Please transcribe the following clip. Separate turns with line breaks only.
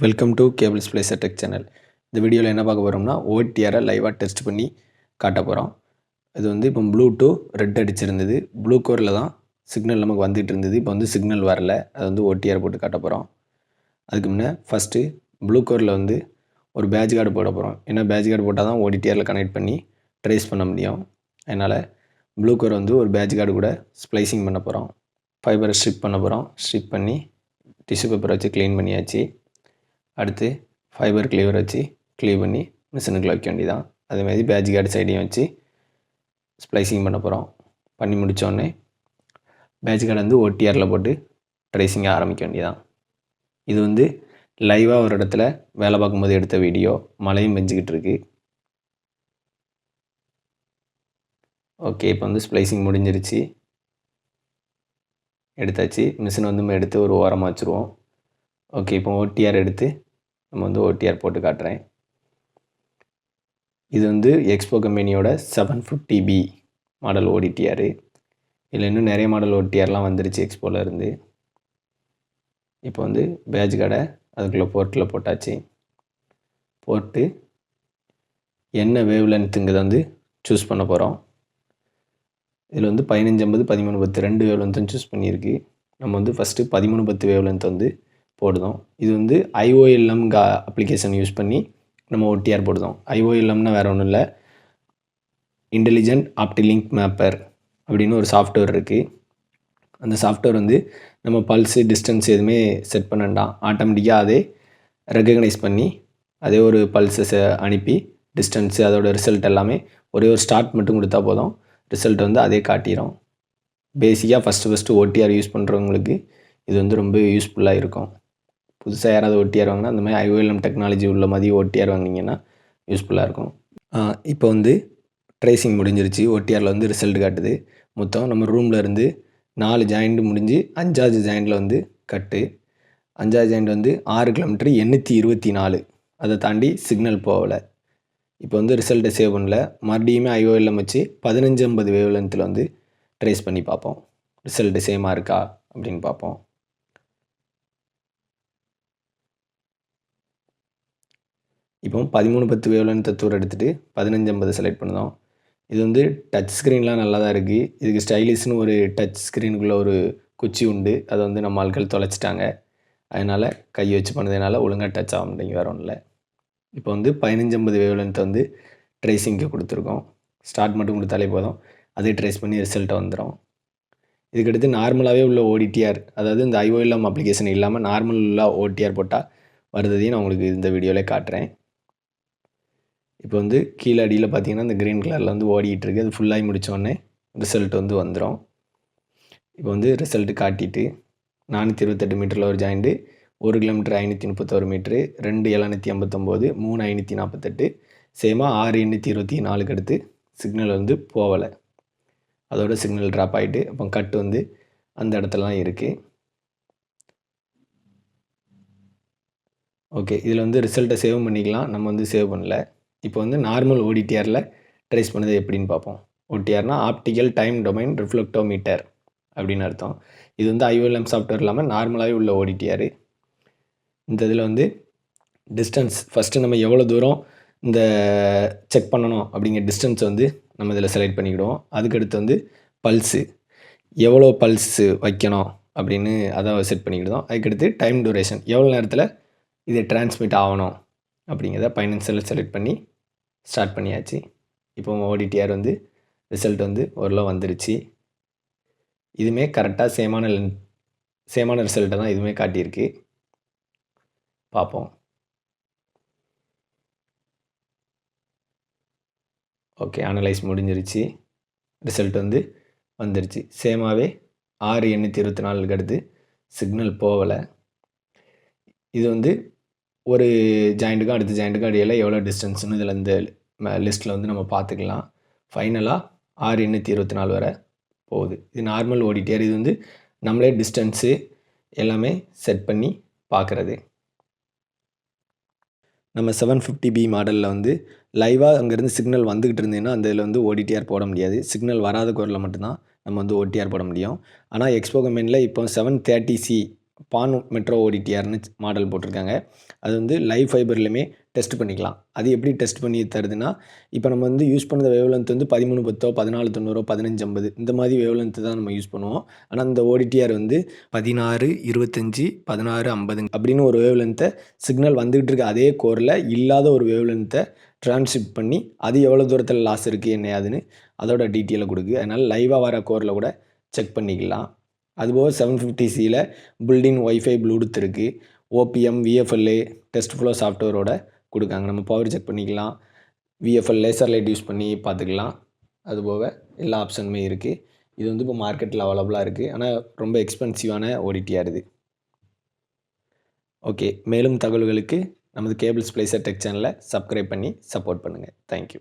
Welcome to cables blazer tech channel. இந்த வீடியோவில் என்ன பார்க்க போகிறோம்னா ஓடிஆரை லைவாக டெஸ்ட் பண்ணி காட்ட போகிறோம். இது வந்து இப்போ ப்ளூ டு ரெட் அடிச்சிருந்தது. ப்ளூ கோரில் தான் சிக்னல் நமக்கு வந்துட்டு இருந்தது. இப்போ வந்து சிக்னல் வரல. அது வந்து ஓடிஆர் போட்டு காட்ட போகிறோம். அதுக்கு முன்னே ஃபஸ்ட்டு ப்ளூ கோரில் வந்து ஒரு பேட்ச் கார்டு போட போகிறோம். ஏன்னா பேட்ச் கார்டு போட்டால் தான் ஓடிடிஆரில் கனெக்ட் பண்ணி ட்ரேஸ் பண்ண முடியும். அதனால் ப்ளூ கோர் வந்து ஒரு பேட்ச் கார்டு கூட ஸ்ப்ளைசிங் பண்ண போகிறோம். ஃபைபரை ஸ்ட்ரிப் பண்ண போகிறோம். ஸ்ட்ரிப் பண்ணி டிஷ்யூ பேப்பரை வச்சு க்ளீன் பண்ணியாச்சு. அடுத்து ஃபைபர் கிளீவர் வச்சு க்ளீவ் பண்ணி மிஷினுக்குள்ள வைக்க வேண்டியதான். அதேமாதிரி பேட்ச் கார்டு சைடையும் வச்சு ஸ்ப்ளைசிங் பண்ண போகிறோம். பண்ணி முடித்தோடனே பேட்ச் கார்டு வந்து ஓடிஆரில் போட்டு ட்ரேசிங்கை ஆரம்பிக்க வேண்டியதான். இது வந்து லைவாக ஒரு இடத்துல வேலை பார்க்கும்போது எடுத்த வீடியோ. மழையும் பெஞ்சிக்கிட்டு இருக்கு. ஓகே, இப்போ வந்து ஸ்ப்ளைசிங் முடிஞ்சிருச்சு. எடுத்தாச்சு. மிஷின் வந்து எடுத்து ஒரு ஓரமாக வச்சுருவோம். ஓகே, இப்போ ஓடிஆர் எடுத்து நம்ம வந்து ஓடிஆர் போட்டு காட்டுறேன். இது வந்து எக்ஸ்போ கம்பெனியோட 750B மாடல் ஓடிடிஆர். இதில் இன்னும் நிறைய மாடல் ஓடிடிஆர்லாம் வந்துருச்சு எக்ஸ்போவில் இருந்து. இப்போ வந்து பேட்ச் கார்டை அதுக்குள்ளே போர்ட்டில் போட்டாச்சு. போட்டு என்ன வேவ் லென்த்துங்கிறத வந்து சூஸ் பண்ண போகிறோம். இதில் வந்து 1550, 1310 2 வேவ் லென்த்தும் சூஸ் பண்ணியிருக்கு. நம்ம வந்து ஃபஸ்ட்டு 1310 வேவ் லென்த் வந்து போடுதோம். இது வந்து IOLM அப்ளிகேஷன் யூஸ் பண்ணி நம்ம ஓடிஆர் போடுதோம். IOLMனா வேறு ஒன்றும் இல்லை, இன்டெலிஜென்ட் ஆப்டிலிங்க் மேப்பர் அப்படின்னு ஒரு சாஃப்ட்வேர் இருக்குது. அந்த சாஃப்ட்வேர் வந்து நம்ம பல்ஸு டிஸ்டன்ஸ் எதுவுமே செட் பண்ணண்டாம். ஆட்டோமேட்டிக்காக அதே ரெகக்னைஸ் பண்ணி அதே ஒரு பல்ஸை அனுப்பி டிஸ்டன்ஸு அதோட ரிசல்ட் எல்லாமே ஒரே ஒரு ஸ்டார்ட் மட்டும் கொடுத்தா போதும், ரிசல்ட் வந்து அதே காட்டிடும். பேசிக்காக ஃபஸ்ட்டு ஓடிஆர் யூஸ் பண்ணுறவங்களுக்கு இது வந்து ரொம்ப யூஸ்ஃபுல்லாக இருக்கும். புதுசாக யாராவது ஓடிஆர் வாங்கினா அந்த மாதிரி IOLM டெக்னாலஜி உள்ள மாதிரி ஓடிஆர் வாங்கினீங்கன்னா யூஸ்ஃபுல்லாக இருக்கும். இப்போ வந்து ட்ரேசிங் முடிஞ்சிருச்சு. ஓடிஆரில் வந்து ரிசல்ட் காட்டுது. மொத்தம் நம்ம ரூமில் இருந்து 4 ஜாயிண்ட் முடிஞ்சு 5வது ஜாயிண்டில் வந்து கட்டு. 5வது ஜாயிண்ட் வந்து 6 கிலோமீட்டர் 824. அதை தாண்டி சிக்னல் போகலை. இப்போ வந்து ரிசல்ட்டை சேவ் பண்ணல. மறுபடியுமே IOLM வச்சு 1550 வேவ் லென்த்தில் வந்து ட்ரேஸ் பண்ணி பார்ப்போம். ரிசல்ட்டு சேமாக இருக்கா அப்படின்னு பார்ப்போம். இப்போ 1310 வேவ் லென்த்தை தூர எடுத்துகிட்டு 1550 செலக்ட் பண்ணுதோம். இது வந்து டச் ஸ்க்ரீன்லாம் நல்லா தான் இருக்குது. இதுக்கு ஸ்டைலிஷ்னு ஒரு டச் ஸ்க்ரீனுக்குள்ளே ஒரு குச்சி உண்டு. அதை வந்து நம்ம ஆட்கள் தொலைச்சிட்டாங்க. அதனால் கை வச்சு பண்ணதுனால ஒழுங்காக டச் ஆக மாட்டேங்க, வேறு ஒன்றும் இல்லை. இப்போ வந்து 1550 வேவ் லென்த்தை வந்து ட்ரேசிங்க்கு கொடுத்துருக்கோம். ஸ்டார்ட் மட்டும் கொடுத்தாலே போதும், அதே ட்ரேஸ் பண்ணி ரிசல்ட்டை வந்துடும். இதுக்கடுத்து நார்மலாகவே உள்ள ஓடிடிஆர், அதாவது இந்த IOLM அப்ளிகேஷன் இல்லாமல் நார்மல் உள்ள ஓடிஆர் போட்டால் வருதையும் நான் உங்களுக்கு இந்த வீடியோவில் காட்டுறேன். இப்போ வந்து கீழே அடியில் பார்த்தீங்கன்னா இந்த க்ரீன் கலரில் வந்து ஓடிக்கிட்டு இருக்குது. அது ஃபுல்லாகி முடித்தோடனே ரிசல்ட் வந்து வந்துடும். இப்போ வந்து ரிசல்ட்டு காட்டிட்டு 428 மீட்டரில் ஒரு ஜாயிண்ட்டு, 1 கிலோமீட்டர் 531 மீட்ரு, 2 759, 3 548, சேமாக 6 824 அடுத்து சிக்னல் வந்து போகலை. அதோட சிக்னல் ட்ராப் ஆகிட்டு அப்போ கட் வந்து அந்த இடத்துல தான் இருக்குது. ஓகே, இதில் வந்து ரிசல்ட்டை சேவ் பண்ணிக்கலாம். நம்ம வந்து சேவ் பண்ணல. இப்போ வந்து நார்மல் ஓடிடிஆரில் ட்ரேஸ் பண்ணது எப்படின்னு பார்ப்போம். ஓடிஆர்னா ஆப்டிக்கல் டைம் டொமைன் ரிஃப்ளெக்டோமீட்டர் அப்படின்னு அர்த்தம். இது வந்து IOLM சாஃப்ட்வேர் இல்லாமல் நார்மலாகவே உள்ள ஓடிடிஆர். இந்த இதில் வந்து டிஸ்டன்ஸ் ஃபஸ்ட்டு நம்ம எவ்வளோ தூரம் இந்த செக் பண்ணணும் அப்படிங்கிற டிஸ்டன்ஸ் வந்து நம்ம இதில் செலக்ட் பண்ணிக்கிடுவோம். அதுக்கடுத்து வந்து பல்ஸு எவ்வளோ பல்ஸு வைக்கணும் அப்படின்னு அதை செட் பண்ணிக்கிடுவோம். அதுக்கடுத்து டைம் டூரேஷன் எவ்வளோ நேரத்தில் இது டிரான்ஸ்மிட் ஆகணும் அப்படிங்கிறத ஃபைனான்சியல் செலக்ட் பண்ணி ஸ்டார்ட் பண்ணியாச்சு. இப்போ ஓடிடிஆர் வந்து ரிசல்ட் வந்து ஓரளவு வந்துருச்சு. இதுவுமே கரெக்டாக சேமான ரிசல்ட்டை தான் இதுவுமே காட்டியிருக்கு. பார்ப்போம். ஓகே, அனலைஸ் முடிஞ்சிருச்சு. ரிசல்ட் வந்து வந்துருச்சு. சேமாகவே 6 824 அடுத்து சிக்னல் போகலை. இது வந்து ஒரு ஜாயிண்ட்டுக்கும் அடுத்த ஜாயிண்ட்டுக்கும் இடையில் எவ்வளோ டிஸ்டன்ஸ்னு இதில் இந்த லிஸ்ட்டில் வந்து நம்ம பார்த்துக்கலாம். ஃபைனலாக 6 824 வரை போகுது. இது நார்மல் ஓடிடிஆர். இது வந்து நம்மளே டிஸ்டன்ஸு எல்லாமே செட் பண்ணி பார்க்குறது. நம்ம 750B மாடலில் வந்து லைவாக அங்கேருந்து சிக்னல் வந்துக்கிட்டு இருந்ததுன்னா அந்த இதில் வந்து ஓடிடிஆர் போட முடியாது. சிக்னல் வராத குரலில் மட்டும்தான் நம்ம வந்து ஓடிடிஆர் போட முடியும். ஆனால் எக்ஸ்போ கம்பெனியில் இப்போ 730C பான் மெட்ரோ ஓடிடிஆர்னு மாடல் போட்டிருக்காங்க. அது வந்து லைவ் ஃபைபர்லையுமே டெஸ்ட் பண்ணிக்கலாம். அது எப்படி டெஸ்ட் பண்ணி தருதுன்னா, இப்போ நம்ம வந்து யூஸ் பண்ணுற வேவ்லென்த் வந்து 1310 1490 1550 இந்த மாதிரி வேவ்லென்த் தான் நம்ம யூஸ் பண்ணுவோம். ஆனால் இந்த ஓடிடிஆர் வந்து 16 25 16 50 அப்படின்னு ஒரு வேவ்லென்த்தை சிக்னல் வந்துகிட்டு இருக்க அதே கோரில் இல்லாத ஒரு வேவ்லென்த்தை ட்ரான்ஸ்மிட் பண்ணி அது எவ்வளோ தூரத்தில் லாஸ் இருக்குது என்ன ஆகுதுன்னு அதோட டீட்டெயிலை கொடுக்கு. அதனால் லைவாக வர கோரில் கூட செக் பண்ணிக்கலாம். அதுபோக 750சியில் பில்டின் ஒய்ஃபை ப்ளூடூத் இருக்குது. ஓபிஎம் விஎஃப்எல்ஏ டெஸ்ட் ஃப்ளோ சாஃப்ட்வேரோட கொடுக்காங்க. நம்ம பவர் செக் பண்ணிக்கலாம், விஎஃப்எல் லேசர் லைட் யூஸ் பண்ணி பார்த்துக்கலாம். அதுபோக எல்லா ஆப்ஷனுமே இருக்குது. இது வந்து இப்போ மார்க்கெட்டில் அவைலபிளாக இருக்குது. ஆனால் ரொம்ப எக்ஸ்பென்சிவான ஓடிடிஆர் இது. ஓகே, மேலும் தகவல்களுக்கு நமது கேபிள் ஸ்ப்ளைசர் டெக் சேனலை சப்ஸ்கிரைப் பண்ணி சப்போர்ட் பண்ணுங்கள். தேங்க்யூ.